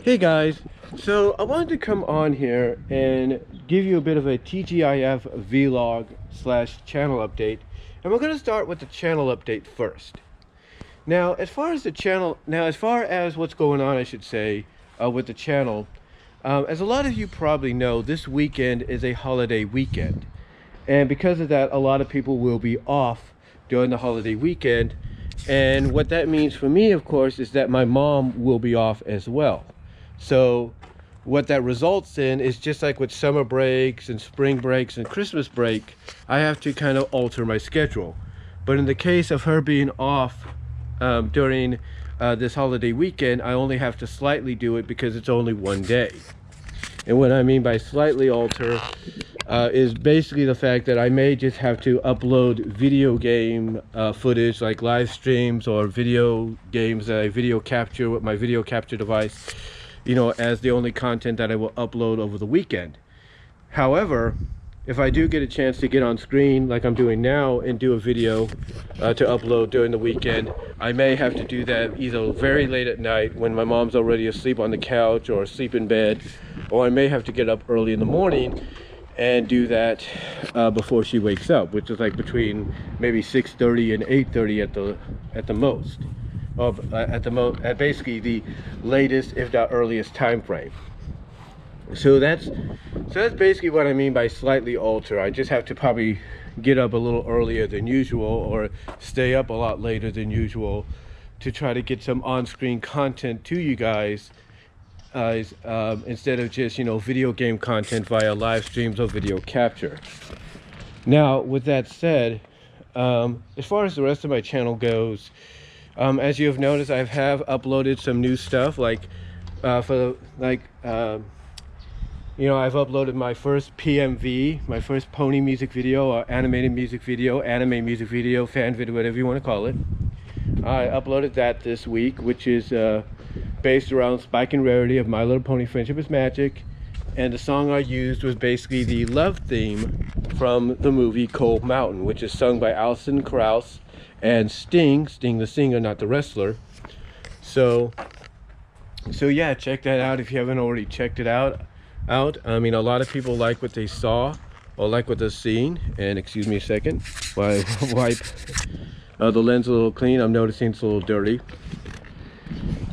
Hey guys, so I wanted to come on here and give you a bit of a TGIF vlog slash channel update, and we're going to start with the channel update first. Now, as far as what's going on, I should say, with the channel, as a lot of you probably know, this weekend is a holiday weekend, and because of that, a lot of people will be off during the holiday weekend. And what that means for me, of course, is that my mom will be off as well. So what that results in is, just like with summer breaks and spring breaks and Christmas break, I have to kind of alter my schedule. But in the case of her being off during this holiday weekend, I only have to slightly do it because it's only one day. And what I mean by slightly alter is basically the fact that I may just have to upload video game footage, like live streams or video games that I video capture with my video capture device, you know, as the only content that I will upload over the weekend. However, if I do get a chance to get on screen like I'm doing now and do a video to upload during the weekend, I may have to do that either very late at night when my mom's already asleep on the couch or asleep in bed, or I may have to get up early in the morning and do that before she wakes up, which is like between maybe 6:30 and 8:30 at the most. At basically the latest, if not earliest, time frame. So that's basically what I mean by slightly alter. I just have to probably get up a little earlier than usual, or stay up a lot later than usual, to try to get some on-screen content to you guys, instead of just, you know, video game content via live streams or video capture. Now, with that said, as far as the rest of my channel goes, as you have noticed, I have uploaded some new stuff, like you know, I've uploaded my first PMV, my first pony music video, or animated music video, anime music video, fan video, whatever you want to call it. I uploaded that this week, which is based around Spike and Rarity of My Little Pony Friendship is Magic, and the song I used was basically the love theme from the movie Cold Mountain, which is sung by Alison Krauss and Sting the singer, not the wrestler. So yeah, check that out if you haven't already checked it out. I mean, a lot of people like what they saw or like what they're seeing. And excuse me a second while I wipe the lens a little clean. I'm noticing it's a little dirty.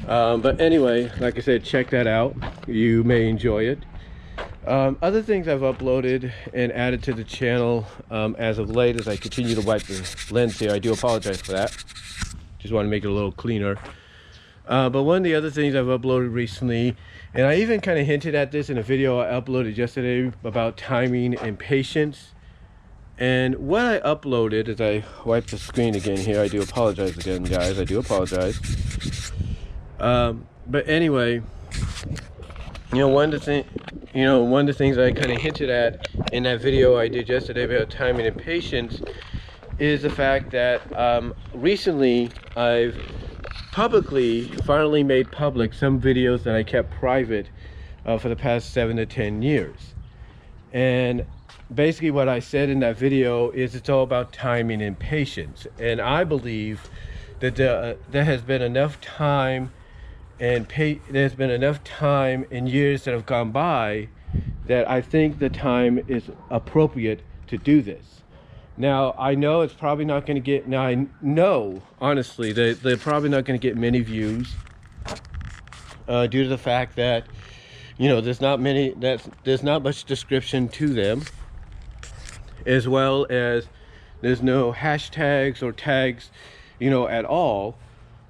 But anyway, like I said, check that out. You may enjoy it. Other things I've uploaded and added to the channel as of late, as I continue to wipe the lens here. I do apologize for that. Just want to make it a little cleaner. But one of the other things I've uploaded recently, and I even kind of hinted at this in a video I uploaded yesterday about timing and patience. And what I uploaded, as I wipe the screen again here, I do apologize again, guys. I do apologize. But anyway, you know, one of the things I kind of hinted at in that video I did yesterday about timing and patience is the fact that recently I've finally made public some videos that I kept private for the past 7 to 10 years. And basically what I said in that video is it's all about timing and patience. And I believe that there has been enough time and there's been enough time and years that have gone by that I think the time is appropriate to do this. Now, I know it's probably not going to get, now I know, honestly, that they're probably not going to get many views due to the fact that, you know, there's not much description to them, as well as there's no hashtags or tags, you know, at all.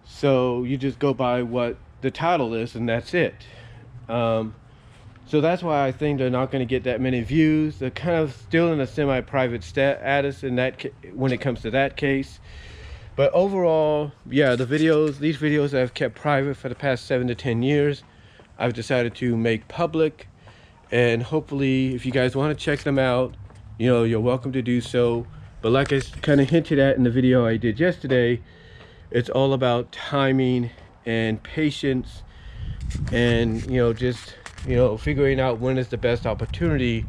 So you just go by what the title is, and that's it. So that's why I think they're not going to get that many views. They're kind of still in a semi-private status in that when it comes to that case. But overall, yeah, these videos that I've kept private for the past 7 to 10 years, I've decided to make public. And hopefully, if you guys want to check them out, you know, you're welcome to do so. But like I kind of hinted at in the video I did yesterday, it's all about timing and patience, and, you know, just, you know, figuring out when is the best opportunity,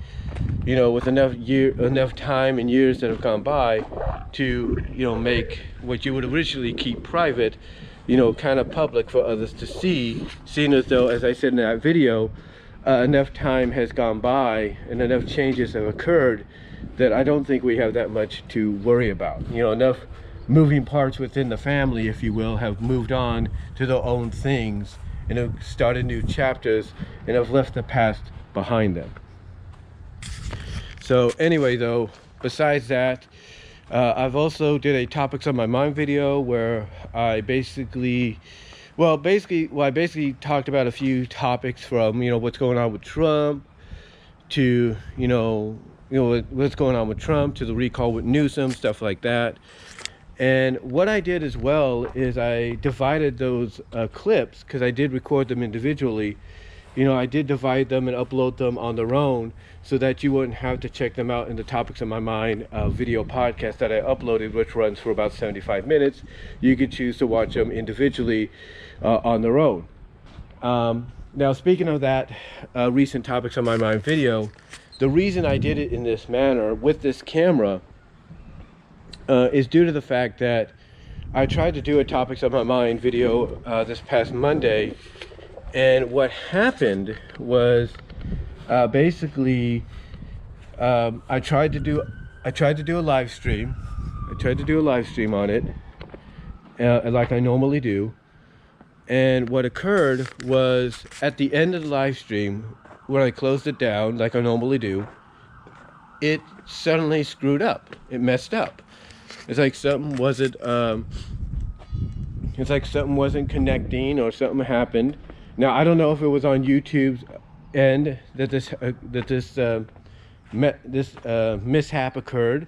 you know, with enough time and years that have gone by to, you know, make what you would originally keep private you know, kind of public for others to see, seeing as though, as I said in that video, enough time has gone by and enough changes have occurred that I don't think we have that much to worry about. You know, enough moving parts within the family, if you will, have moved on to their own things and have started new chapters and have left the past behind them. So anyway, though, besides that, I've also did a topics on my mind video where I basically talked about a few topics from, you know, what's going on with Trump to, you know, what's going on with Trump to the recall with Newsom, stuff like that. And what I did as well is I divided those clips, because I did record them individually. You know, I did divide them and upload them on their own so that you wouldn't have to check them out in the Topics on My Mind video podcast that I uploaded, which runs for about 75 minutes. You could choose to watch them individually on their own. Now, speaking of that recent Topics on My Mind video, the reason I did it in this manner with this camera is due to the fact that I tried to do a Topics on My Mind video this past Monday. And what happened was basically I tried to do a live stream. I tried to do a live stream on it like I normally do. And what occurred was at the end of the live stream, when I closed it down like I normally do, it suddenly screwed up. It messed up. It's like something wasn't connecting, or something happened. Now, I don't know if it was on YouTube's end that this mishap occurred,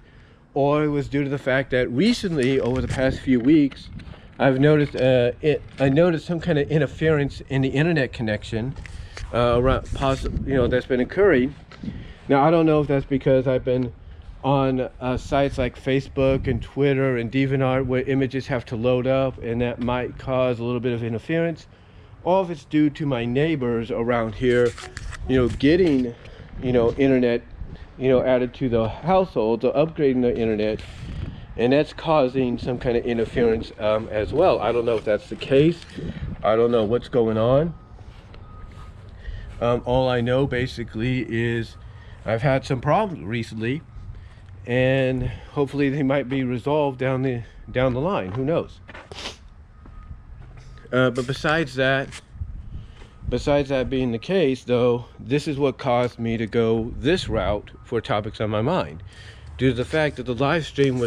or it was due to the fact that recently, over the past few weeks, I've noticed I noticed some kind of interference in the internet connection that's been occurring. Now, I don't know if that's because I've been on sites like Facebook and Twitter and DeviantArt where images have to load up, and that might cause a little bit of interference. Or if it's due to my neighbors around here, you know, getting, you know, internet, you know, added to the household, or upgrading the internet, and that's causing some kind of interference as well. I don't know if that's the case. I don't know what's going on. All I know basically is I've had some problems recently, and hopefully they might be resolved down the line. Who knows? But besides that being the case, though, this is what caused me to go this route for Topics on My Mind, due to the fact that the live stream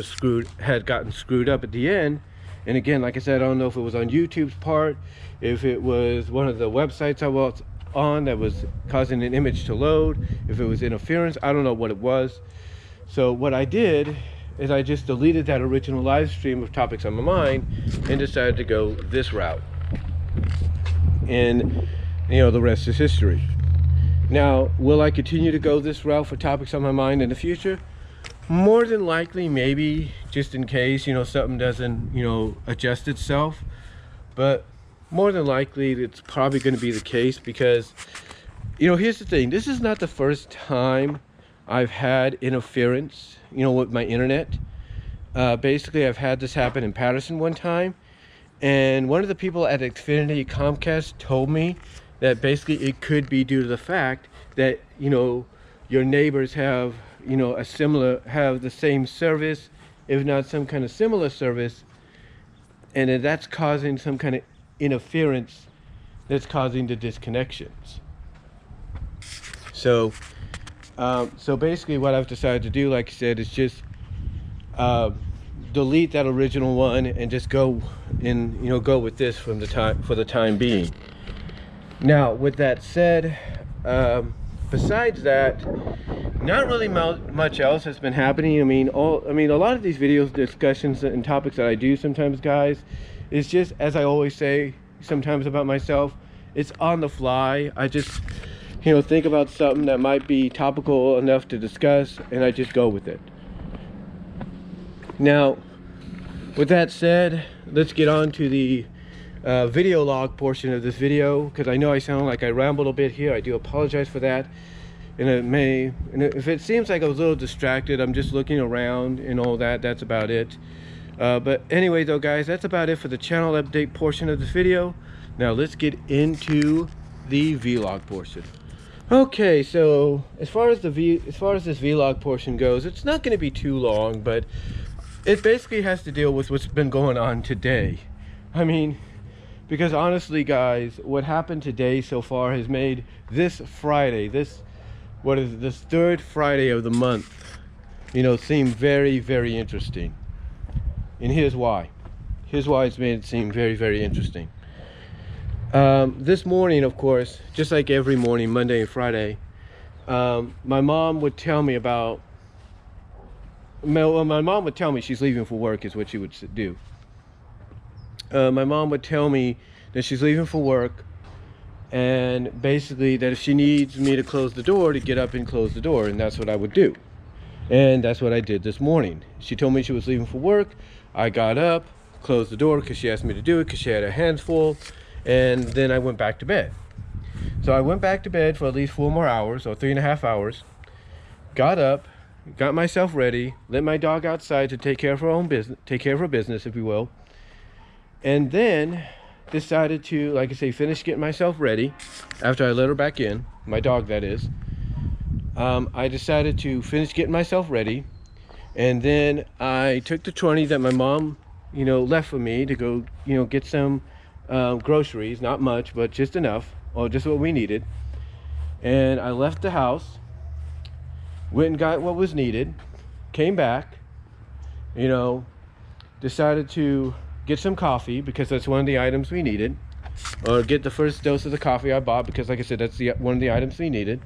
had gotten screwed up at the end. And again, like I said, I don't know if it was on YouTube's part, if it was one of the websites I was on that was causing an image to load, if it was interference. I don't know what it was. So what I did is I just deleted that original live stream of Topics on My Mind and decided to go this route. And, you know, the rest is history. Now, will I continue to go this route for Topics on My Mind in the future? More than likely, maybe, just in case, you know, something doesn't, you know, adjust itself. But more than likely, it's probably going to be the case because, you know, here's the thing. This is not the first time I've had interference, you know, with my internet. Basically, I've had this happen in Patterson one time. And one of the people at Xfinity Comcast told me that basically it could be due to the fact that, you know, your neighbors have, you know, have the same service, if not some kind of similar service, and that that's causing some kind of interference that's causing the disconnections. So basically what I've decided to do, like I said, is just delete that original one and just go with this for the time being. Now, with that said, besides that, not really much else has been happening. I mean, a lot of these videos, discussions, and topics that I do sometimes, guys, is just, as I always say sometimes about myself, it's on the fly. I just, you know, think about something that might be topical enough to discuss, and I just go with it. Now, with that said, let's get on to the video log portion of this video, because I know I sound like I rambled a bit here. I do apologize for that. And if it seems like I was a little distracted, I'm just looking around and all that, that's about it. But anyway though guys, that's about it for the channel update portion of this video. Now let's get into the vlog portion. Okay, so as far as this vlog portion goes, it's not going to be too long, but it basically has to deal with what's been going on today. I mean, because honestly guys, what happened today so far has made this Friday, this third Friday of the month, you know, seem very, very interesting. And here's why. Here's why it's made it seem very, very interesting. This morning, of course, just like every morning, Monday and Friday, my mom would tell me about, well, my mom would tell me she's leaving for work is what she would do. My mom would tell me that she's leaving for work, and basically that if she needs me to close the door, to get up and close the door, and that's what I would do. And that's what I did this morning. She told me she was leaving for work. I got up, closed the door because she asked me to do it because she had her hands full, and then I went back to bed. So I went back to bed for at least 4 more hours, or 3.5 hours. Got up, got myself ready, let my dog outside to take care of her own business, if you will, and then decided to, like I say, finish getting myself ready after I let her back in, my dog that is. I decided to finish getting myself ready, and then I took the 20 that my mom, you know, left for me to go, you know, get some groceries, not much, but just enough, or just what we needed. And I left the house, went and got what was needed, came back, you know, decided to get some coffee because that's one of the items we needed, or get the first dose of the coffee I bought because, like I said, that's one of the items we needed.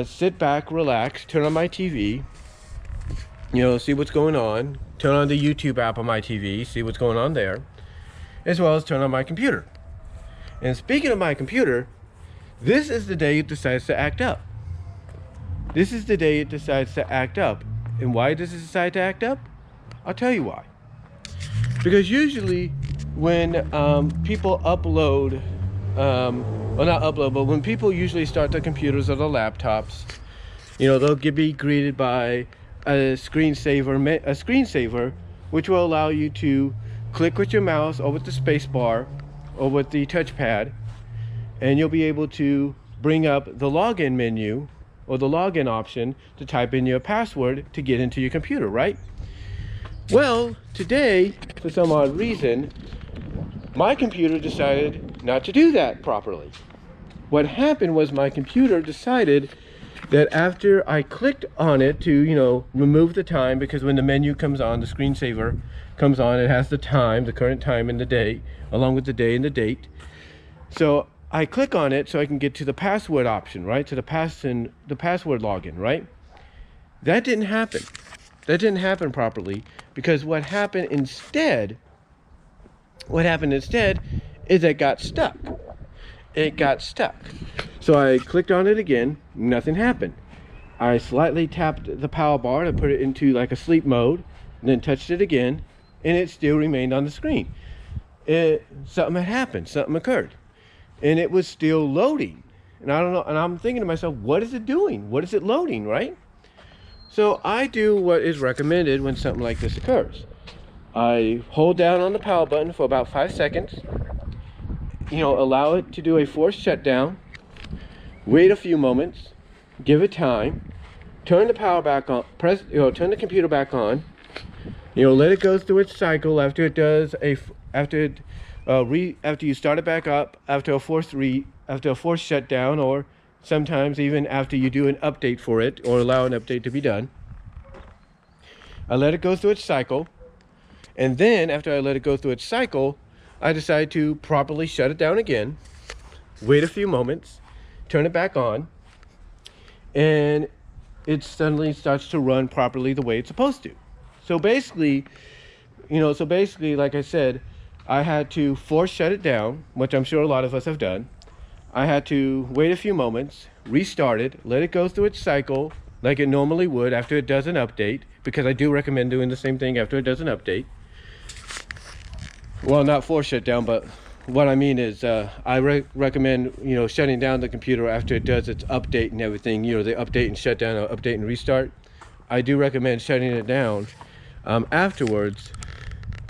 Sit back, relax, turn on my TV, you know, see what's going on, turn on the YouTube app on my TV, see what's going on there, as well as turn on my computer. And speaking of my computer, this is the day it decides to act up. This is the day it decides to act up. And why does it decide to act up? I'll tell you why. Because usually when people upload, well, not upload, but when people usually start their computers or their laptops, you know, they'll be greeted by a screensaver, which will allow you to click with your mouse or with the space bar or with the touchpad, and you'll be able to bring up the login menu or the login option to type in your password to get into your computer, right? Well, today, for some odd reason, my computer decided not to do that properly. What happened was my computer decided that after I clicked on it to, you know, remove the time, because when the menu comes on, the screensaver comes on, it has the time, the current time and the day, along with the day and the date. So I click on it so I can get to the password option, right? To the password login, right? That didn't happen. That didn't happen properly, because what happened instead is it got stuck. It got stuck. So I clicked on it again, nothing happened. I slightly tapped the power bar to put it into like a sleep mode, and then touched it again, and it still remained on the screen. Something had happened, something occurred, and it was still loading. And I don't know, and I'm thinking to myself, what is it doing? What is it loading, right? So I do what is recommended when something like this occurs. I hold down on the power button for about 5 seconds, you know, allow it to do a forced shutdown, wait a few moments, give it time, turn the power back on, turn the computer back on, you know, let it go through its cycle after it does after you start it back up, after a forced shutdown, or sometimes even after you do an update for it or allow an update to be done. I let it go through its cycle, and then after I let it go through its cycle, I decide to properly shut it down again, wait a few moments, turn it back on, and it suddenly starts to run properly the way it's supposed to. So basically, like I said, I had to force shut it down, which I'm sure a lot of us have done. I had to wait a few moments, restart it, let it go through its cycle like it normally would after it does an update, because I do recommend doing the same thing after it does an update. Well, not force shutdown, but what I mean is I recommend, shutting down the computer after it does its update and everything, the update and shutdown, or update and restart. I do recommend shutting it down afterwards,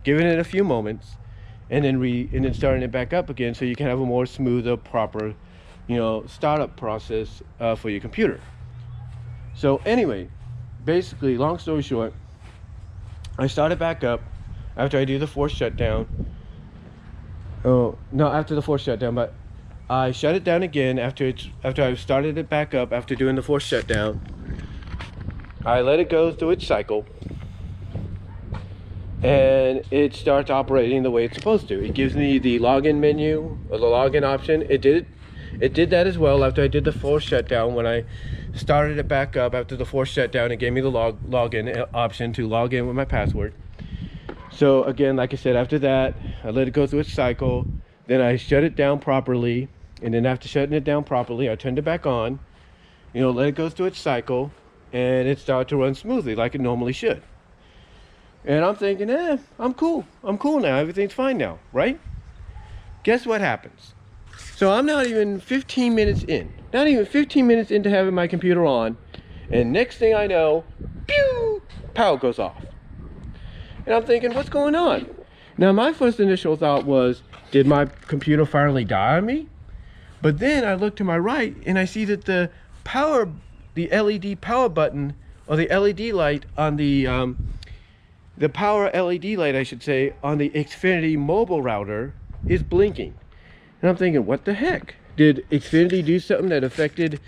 giving it a few moments, and then starting it back up again, so you can have a more smoother, proper, startup process for your computer. So anyway, basically, long story short, I started back up after I do the forced shutdown. Oh no, after the forced shutdown, but I shut it down again after I've started it back up after doing the forced shutdown. I let it go through its cycle, and it starts operating the way it's supposed to. It gives me the login menu, or the login option. It did that as well after I did the forced shutdown. When I started it back up after the forced shutdown, it gave me the login option to log in with my password. So again, like I said, after that, I let it go through its cycle. Then I shut it down properly. And then after shutting it down properly, I turned it back on, let it go through its cycle, and it started to run smoothly like it normally should. And I'm thinking, I'm cool. I'm cool now. Everything's fine now, right? Guess what happens? So I'm not even 15 minutes in. Not even 15 minutes into having my computer on. And next thing I know, pew, power goes off. And I'm thinking, what's going on? Now, my first initial thought was, did my computer finally die on me? But then I look to my right and I see that the LED power button, or the LED light on the power LED light, I should say, on the Xfinity mobile router is blinking. And I'm thinking, what the heck? Did Xfinity do something that affected,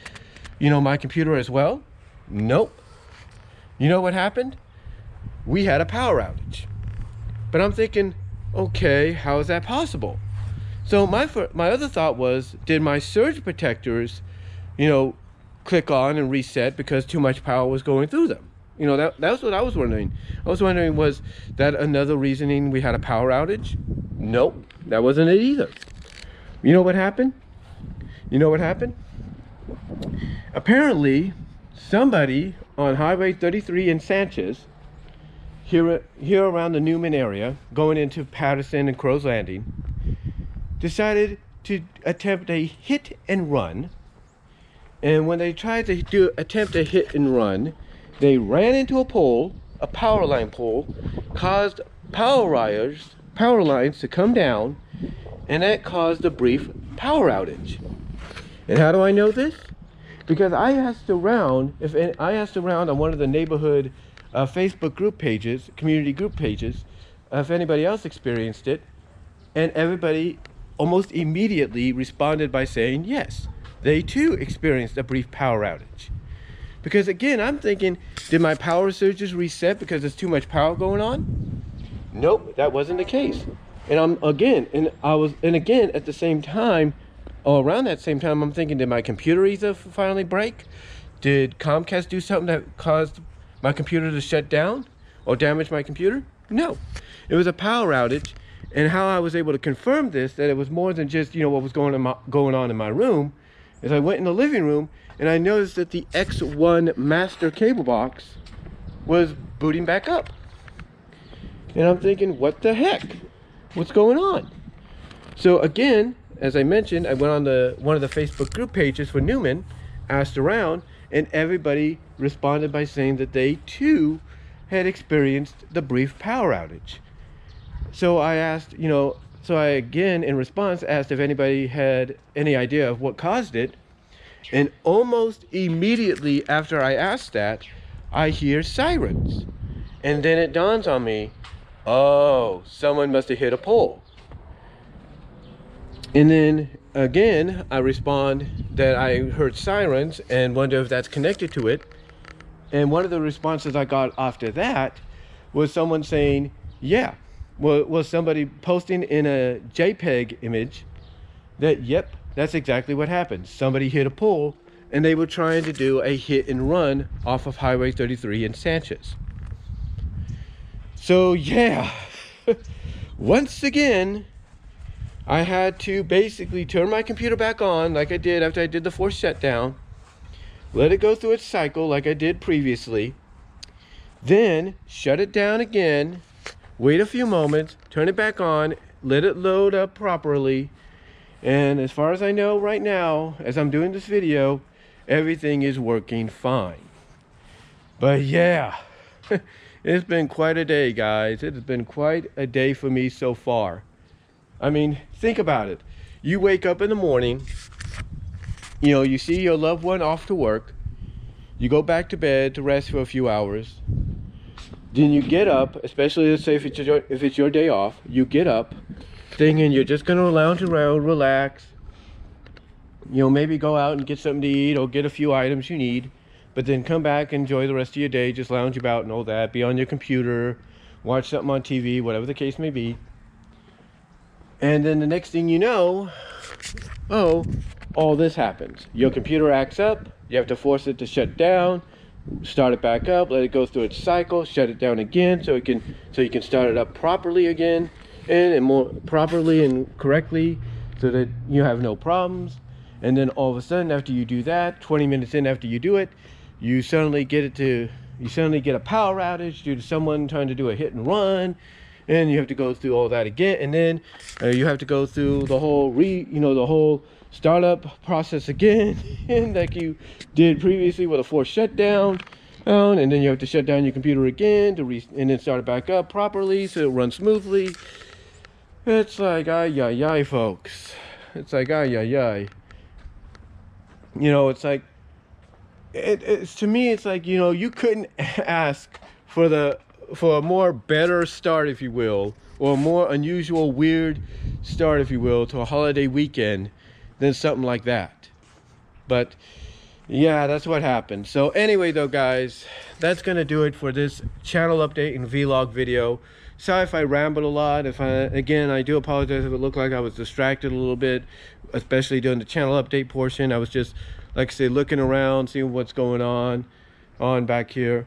my computer as well? Nope. You know what happened? We had a power outage. But I'm thinking, okay, how is that possible? So my other thought was, did my surge protectors, click on and reset because too much power was going through them? That's what I was wondering. I was wondering, was that another reasoning we had a power outage? Nope, that wasn't it either. You know what happened? Apparently, somebody on Highway 33 in Sanchez, here around the Newman area, going into Patterson and Crow's Landing, decided to attempt a hit and run. And when they tried to attempt a hit and run, they ran into a pole, a power line pole, caused power lines to come down, and that caused a brief power outage. And how do I know this? Because I asked around on one of the neighborhood Facebook group pages, community group pages, if anybody else experienced it, and everybody almost immediately responded by saying yes, they too experienced a brief power outage. Because again, I'm thinking, did my power surges reset because there's too much power going on? Nope, that wasn't the case. And again at the same time, or around that same time, I'm thinking, did my computer either finally break? Did Comcast do something that caused my computer to shut down or damage my computer? No, it was a power outage. And how I was able to confirm this, that it was more than just what was going on in my room, is I went in the living room and I noticed that the X1 master cable box was booting back up. And I'm thinking, what the heck? What's going on? So again, as I mentioned, I went on one of the Facebook group pages for Newman, asked around, and everybody responded by saying that they too had experienced the brief power outage. So I asked, again, in response, asked if anybody had any idea of what caused it. And almost immediately after I asked that, I hear sirens. And then it dawns on me, oh, someone must have hit a pole. And then again, I respond that I heard sirens and wonder if that's connected to it. And one of the responses I got after that was someone saying, yeah, was somebody posting in a JPEG image that, yep, that's exactly what happened. Somebody hit a pole and they were trying to do a hit and run off of Highway 33 in Sanchez. So yeah, once again, I had to basically turn my computer back on like I did after I did the forced shutdown, let it go through its cycle like I did previously, then shut it down again, wait a few moments, turn it back on, let it load up properly, and as far as I know right now, as I'm doing this video, everything is working fine. But yeah, It's been quite a day, guys. It has been quite a day for me so far. I mean, think about it. You wake up in the morning, you know, you see your loved one off to work, you go back to bed to rest for a few hours, then you get up, especially let's say if it's your day off, you get up thinking you're just gonna lounge around, relax, you know, maybe go out and get something to eat or get a few items you need, but then come back, enjoy the rest of your day, just lounge about and all that, be on your computer, watch something on TV, whatever the case may be. And then the next thing you know, oh, all this happens. Your computer acts up, you have to force it to shut down, start it back up, let it go through its cycle, shut it down again so you can start it up properly again, and more properly and correctly so that you have no problems. And then all of a sudden, after you do that, 20 minutes in after you do it, you suddenly get a power outage due to someone trying to do a hit and run, and you have to go through all that again, and then you have to go through the whole the whole startup process again like you did previously with a forced shutdown, and then you have to shut down your computer again and then start it back up properly so it runs smoothly. It's like ay ay ay, folks. It's like ay ay ay. You know, it's like it's to me, it's like, you know, you couldn't ask for a more better start, if you will, or a more unusual, weird start, if you will, to a holiday weekend than something like that. But yeah, that's what happened. So anyway, though, guys, that's gonna do it for this channel update and vlog video. Sorry if I rambled a lot. Again, I do apologize if it looked like I was distracted a little bit, especially during the channel update portion. I was just, like I say, looking around, seeing what's going on back here.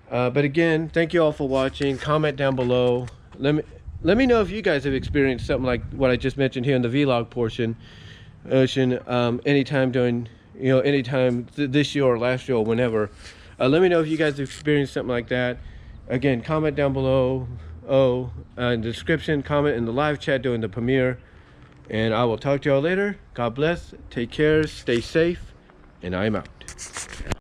But again, thank you all for watching. Comment down below. Let me know if you guys have experienced something like what I just mentioned here in the vlog portion. Anytime during, you know, anytime this year or last year or whenever. Let me know if you guys have experienced something like that. Again, comment down below. In the description, comment in the live chat during the premiere. And I will talk to y'all later. God bless. Take care. Stay safe. And I'm out.